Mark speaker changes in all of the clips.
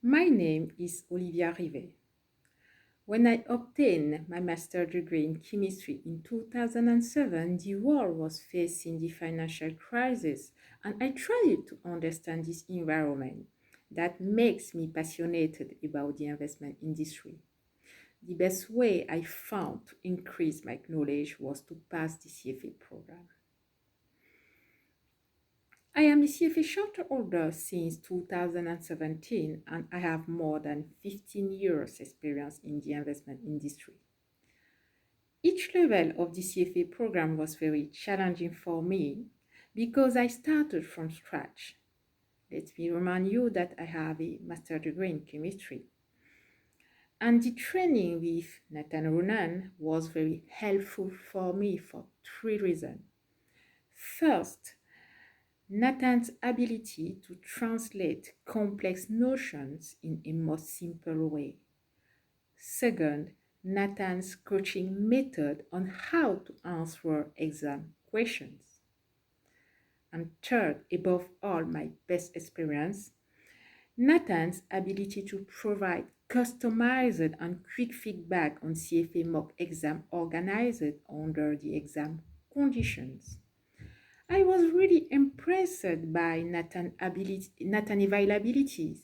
Speaker 1: My name is Olivia Rivet. When I obtained my master's degree in chemistry in 2007, the world was facing the financial crisis, and I tried to understand this environment that makes me passionate about the investment industry. The best way I found to increase my knowledge was to pass the CFA program. I am a CFA charterholder since 2017 and I have more than 15 years experience in the investment industry. Each level of the CFA program was very challenging for me because I started from scratch. Let me remind you that I have a master's degree in chemistry. And the training with Nathan Ronen was very helpful for me for three reasons. First, Nathan's ability to translate complex notions in a more simple way. Second, Nathan's coaching method on how to answer exam questions. And third, above all, my best experience, Nathan's ability to provide customized and quick feedback on CFA mock exam organized under the exam conditions. I was really impressed by Nathan availabilities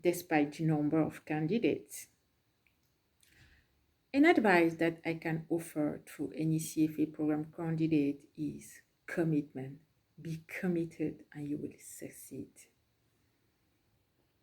Speaker 1: despite the number of candidates. An advice that I can offer to any CFA program candidate is commitment. Be committed and you will succeed.